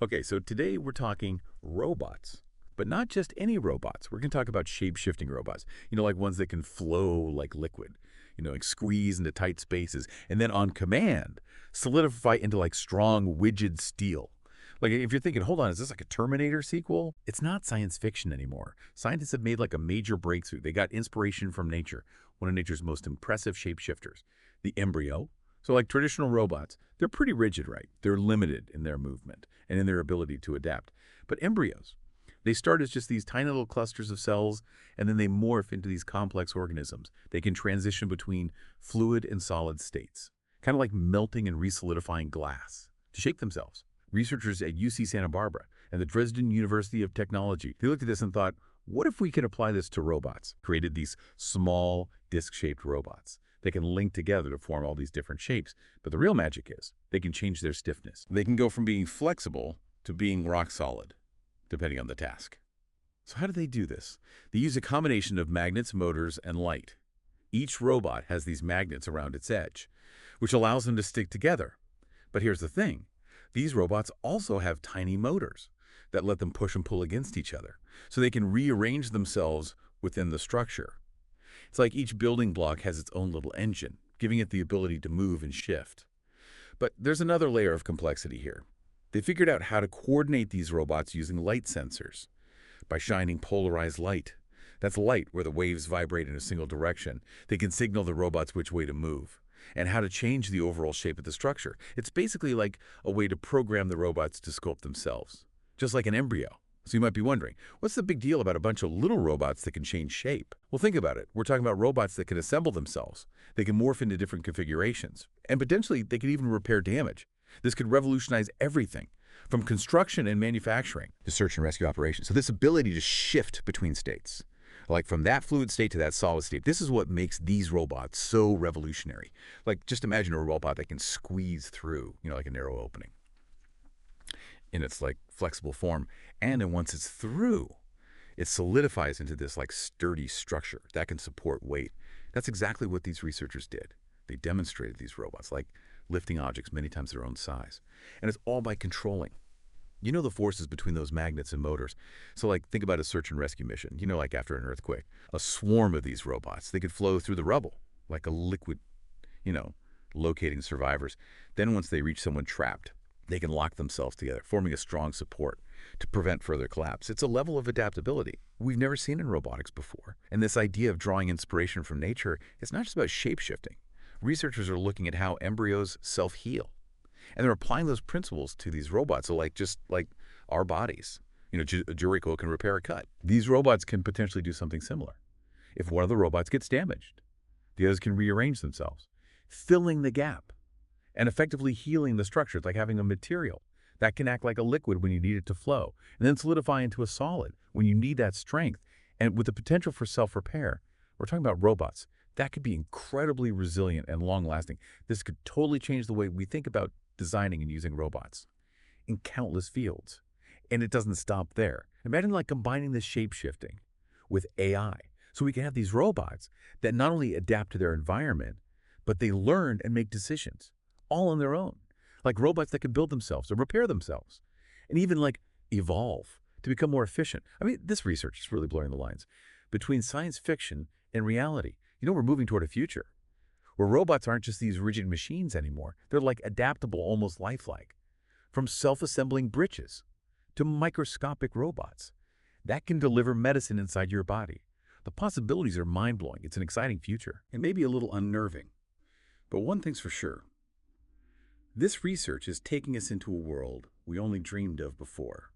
Okay, so today we're talking robots, but not just any robots. We're going to talk about shape-shifting robots, like ones that can flow like liquid, like squeeze into tight spaces, and then on command, solidify into like strong, rigid steel. Like if you're thinking, hold on, is this like a Terminator sequel? It's not science fiction anymore. Scientists have made like a major breakthrough. They got inspiration from nature, one of nature's most impressive shapeshifters, the embryo. So like traditional robots, they're pretty rigid, right? They're limited in their movement and in their ability to adapt. But embryos, they start as just these tiny little clusters of cells, and then they morph into these complex organisms. They can transition between fluid and solid states, kind of like melting and resolidifying glass to shape themselves. Researchers at UC Santa Barbara and the Dresden University of Technology, they looked at this and thought, what if we could apply this to robots? Created these small, disc-shaped robots. They can link together to form all these different shapes. But the real magic is they can change their stiffness. They can go from being flexible to being rock solid, depending on the task. So how do they do this? They use a combination of magnets, motors, and light. Each robot has these magnets around its edge, which allows them to stick together. But here's the thing. These robots also have tiny motors that let them push and pull against each other, so they can rearrange themselves within the structure. It's like each building block has its own little engine, giving it the ability to move and shift. But there's another layer of complexity here. They figured out how to coordinate these robots using light sensors by shining polarized light. That's light where the waves vibrate in a single direction. They can signal the robots which way to move and how to change the overall shape of the structure. It's basically like a way to program the robots to sculpt themselves, just like an embryo. So you might be wondering, what's the big deal about a bunch of little robots that can change shape? Well, think about it. We're talking about robots that can assemble themselves. They can morph into different configurations, and potentially they could even repair damage. This could revolutionize everything, from construction and manufacturing to search and rescue operations. So this ability to shift between states, like from that fluid state to that solid state, this is what makes these robots so revolutionary. Like just imagine a robot that can squeeze through, like a narrow opening in its like flexible form. And then once it's through, it solidifies into this like sturdy structure that can support weight. That's exactly what these researchers did. They demonstrated these robots like lifting objects many times their own size. And it's all by controlling. The forces between those magnets and motors. So like think about a search and rescue mission, like after an earthquake. A swarm of these robots, they could flow through the rubble like a liquid, locating survivors. Then once they reach someone trapped, they can lock themselves together, forming a strong support to prevent further collapse. It's a level of adaptability we've never seen in robotics before. And this idea of drawing inspiration from nature is not just about shape-shifting. Researchers are looking at how embryos self-heal. And they're applying those principles to these robots, so just like our bodies. Jericho can repair a cut. These robots can potentially do something similar. If one of the robots gets damaged, the others can rearrange themselves, filling the gap and effectively healing the structure. It's like having a material that can act like a liquid when you need it to flow, and then solidify into a solid when you need that strength. And with the potential for self-repair, we're talking about robots that could be incredibly resilient and long-lasting. This could totally change the way we think about designing and using robots in countless fields. And it doesn't stop there. Imagine like combining this shape-shifting with AI. So we can have these robots that not only adapt to their environment, but they learn and make decisions all on their own. Like robots that can build themselves or repair themselves and even like evolve to become more efficient. I mean, this research is really blurring the lines between science fiction and reality. We're moving toward a future where robots aren't just these rigid machines anymore. They're like adaptable, almost lifelike. From self-assembling bridges to microscopic robots that can deliver medicine inside your body. The possibilities are mind-blowing. It's an exciting future and maybe a little unnerving. But one thing's for sure. This research is taking us into a world we only dreamed of before.